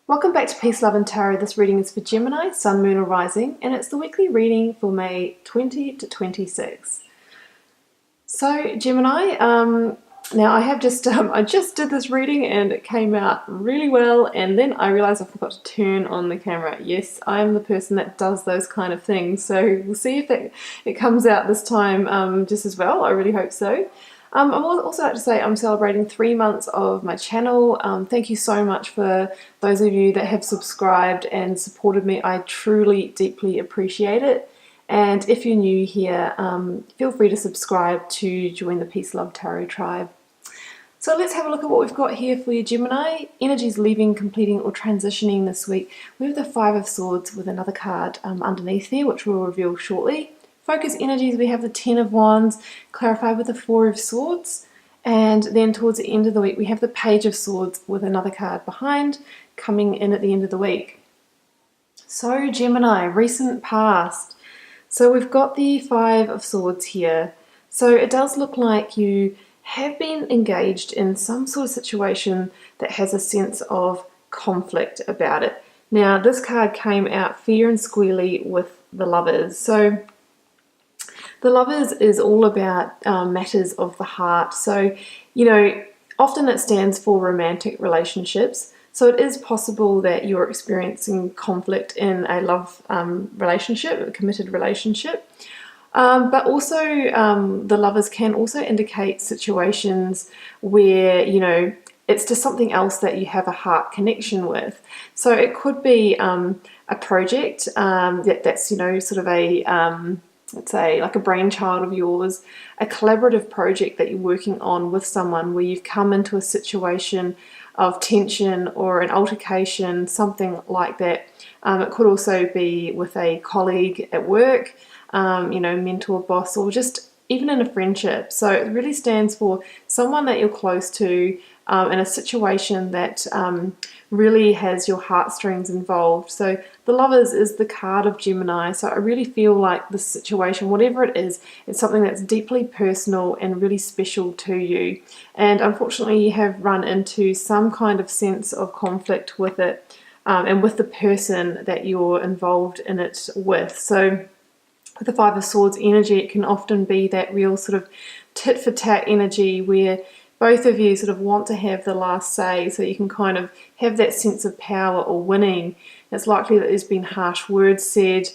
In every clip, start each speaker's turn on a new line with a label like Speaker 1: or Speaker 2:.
Speaker 1: Welcome back to Peace, Love and Tarot. This reading is for Gemini, Sun, Moon or Rising, and it's the weekly reading for May 20 to 26. So Gemini, now I have just I just did this reading and it came out really well, and then I realized I forgot to turn on the camera. Yes, I am the person that does those kind of things, so we'll see if it comes out this time just as well. I really hope so. I would also like to say I'm celebrating 3 months of my channel. Thank you so much for those of you that have subscribed and supported me. I truly, deeply appreciate it. And if you're new here, feel free to subscribe to join the Peace, Love Tarot tribe. So let's have a look at what we've got here for you, Gemini. Energies leaving, completing or transitioning this week. We have the Five of Swords with another card underneath there, which we'll reveal shortly. Focus energies, we have the Ten of Wands, clarified with the Four of Swords. And then towards the end of the week, we have the Page of Swords with another card behind, coming in at the end of the week. So Gemini, recent past. So we've got the Five of Swords here. So it does look like you have been engaged in some sort of situation that has a sense of conflict about it. Now, this card came out fair and squarely with the Lovers. So the Lovers is all about matters of the heart. So, often it stands for romantic relationships. So it is possible that you're experiencing conflict in a love relationship, a committed relationship. But also the Lovers can also indicate situations where, it's just something else that you have a heart connection with. So it could be a project that's, sort of a... let's say like a brainchild of yours, a collaborative project that you're working on with someone where you've come into a situation of tension or an altercation, something like that. It could also be with a colleague at work, mentor, boss, or just even in a friendship. So it really stands for someone that you're close to in a situation that really has your heartstrings involved. So the Lovers is the card of Gemini. So I really feel like this situation, whatever it is, it's something that's deeply personal and really special to you. And unfortunately, you have run into some kind of sense of conflict with it and with the person that you're involved in it with. So with the Five of Swords energy, it can often be that real sort of tit for tat energy where both of you sort of want to have the last say, so you can kind of have that sense of power or winning. It's likely that there's been harsh words said,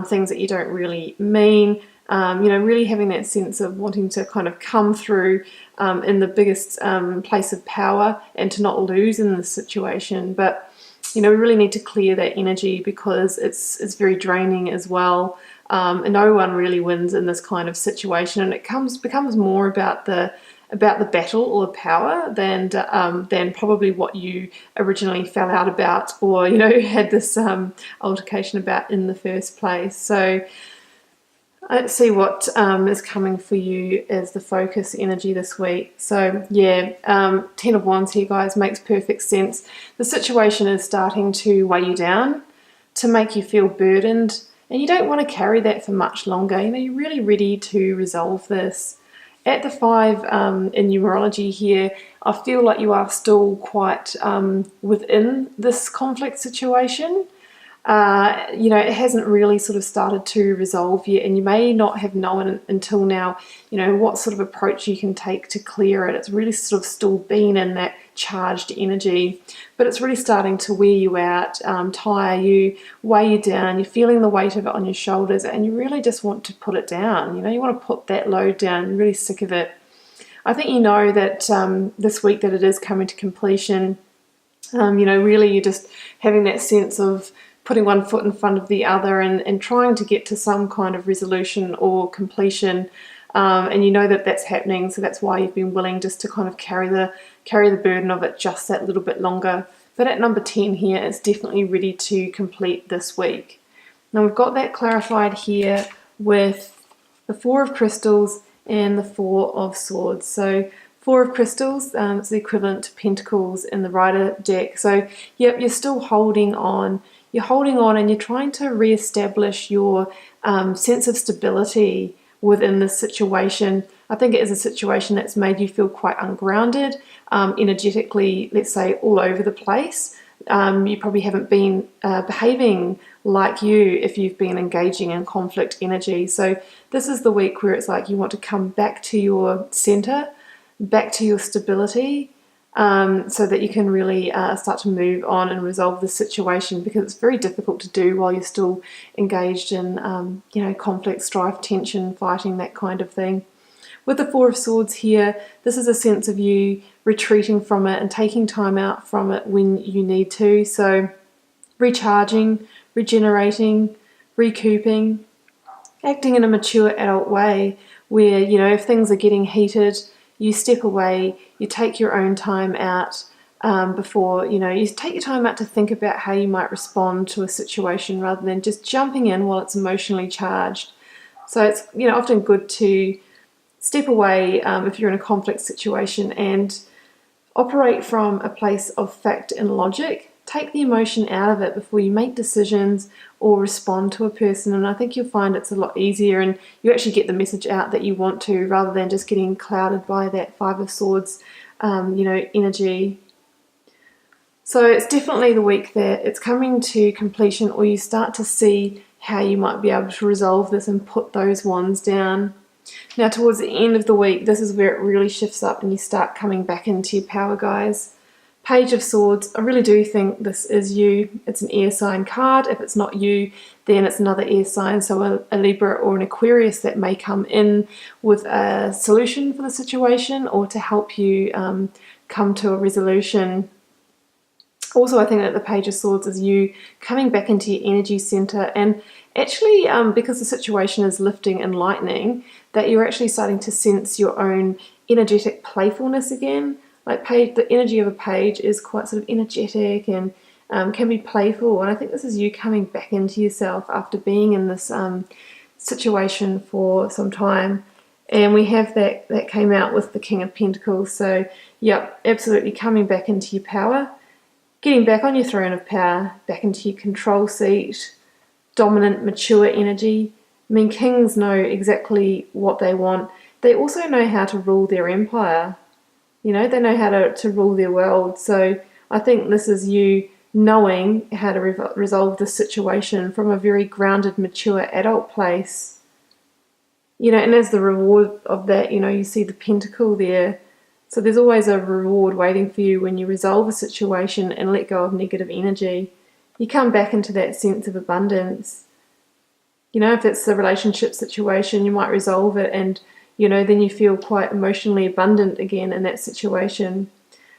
Speaker 1: things that you don't really mean, really having that sense of wanting to kind of come through in the biggest place of power and to not lose in this situation. But, we really need to clear that energy because it's very draining as well. And no one really wins in this kind of situation, and it becomes more about the battle or the power than probably what you originally fell out about or had this altercation about in the first place. So let's see what is coming for you as the focus energy this week. So yeah, Ten of Wands here, guys, makes perfect sense. The situation is starting to weigh you down, to make you feel burdened, and you don't want to carry that for much longer. You're really ready to resolve this. At the Five in numerology here, I feel like you are still quite within this conflict situation. It hasn't really sort of started to resolve yet, and you may not have known until now, what sort of approach you can take to clear it. It's really sort of still been in that charged energy, but it's really starting to wear you out, tire you, weigh you down. You're feeling the weight of it on your shoulders, and you really just want to put it down. You want to put that load down. You're really sick of it. I think that this week that it is coming to completion. Really you're just having that sense of putting one foot in front of the other and trying to get to some kind of resolution or completion, and that's happening, so that's why you've been willing just to kind of carry the burden of it just that little bit longer. But at number 10 here, it's definitely ready to complete this week. Now we've got that clarified here with the Four of Crystals and the Four of Swords. So Four of Crystals, it's the equivalent to Pentacles in the Rider deck. So yep, you're still holding on. You're holding on and you're trying to re-establish your sense of stability within this situation. I think it is a situation that's made you feel quite ungrounded, energetically, let's say, all over the place. You probably haven't been behaving like you if you've been engaging in conflict energy. So this is the week where it's like you want to come back to your center, back to your stability, so that you can really start to move on and resolve the situation, because it's very difficult to do while you're still engaged in conflict, strife, tension, fighting, that kind of thing. With the Four of Swords here, this is a sense of you retreating from it and taking time out from it when you need to. So recharging, regenerating, recouping, acting in a mature adult way where, if things are getting heated, you step away, you take your own time out before, you take your time out to think about how you might respond to a situation rather than just jumping in while it's emotionally charged. So it's, often good to step away if you're in a conflict situation and operate from a place of fact and logic. Take the emotion out of it before you make decisions or respond to a person, and I think you'll find it's a lot easier and you actually get the message out that you want to, rather than just getting clouded by that Five of Swords energy. So it's definitely the week that it's coming to completion, or you start to see how you might be able to resolve this and put those wands down. Now towards the end of the week, this is where it really shifts up and you start coming back into your power, guys. Page of Swords, I really do think this is you. It's an air sign card. If it's not you, then it's another air sign, so a Libra or an Aquarius that may come in with a solution for the situation or to help you come to a resolution. Also, I think that the Page of Swords is you coming back into your energy center, and actually because the situation is lifting and lightening, that you're actually starting to sense your own energetic playfulness again. Like the energy of a page is quite sort of energetic and can be playful, and I think this is you coming back into yourself after being in this situation for some time. And we have that came out with the King of Pentacles. So yep, absolutely coming back into your power, getting back on your throne of power, back into your control seat, dominant, mature energy. I mean, kings know exactly what they want. They also know how to rule their empire. They know how to rule their world. So I think this is you knowing how to resolve this situation from a very grounded, mature adult place. And as the reward of that, you see the pentacle there. So there's always a reward waiting for you when you resolve a situation and let go of negative energy. You come back into that sense of abundance. If it's a relationship situation, you might resolve it and then you feel quite emotionally abundant again in that situation.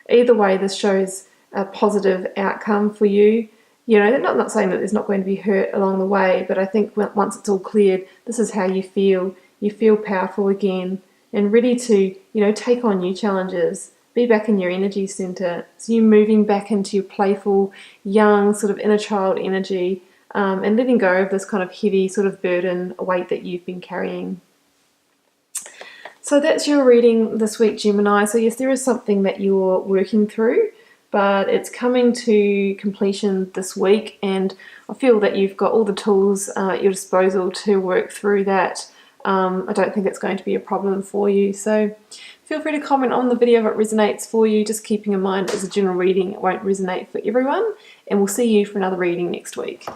Speaker 1: Either way, this shows a positive outcome for you. Not saying that there's not going to be hurt along the way, but I think once it's all cleared, this is how you feel. You feel powerful again and ready to, take on new challenges. Be back in your energy center. So you're moving back into your playful, young, sort of inner child energy, and letting go of this kind of heavy sort of burden, weight that you've been carrying. So that's your reading this week, Gemini. So yes, there is something that you're working through, but it's coming to completion this week, and I feel that you've got all the tools at your disposal to work through that. I don't think it's going to be a problem for you. So feel free to comment on the video if it resonates for you. Just keeping in mind, as a general reading, it won't resonate for everyone, and we'll see you for another reading next week.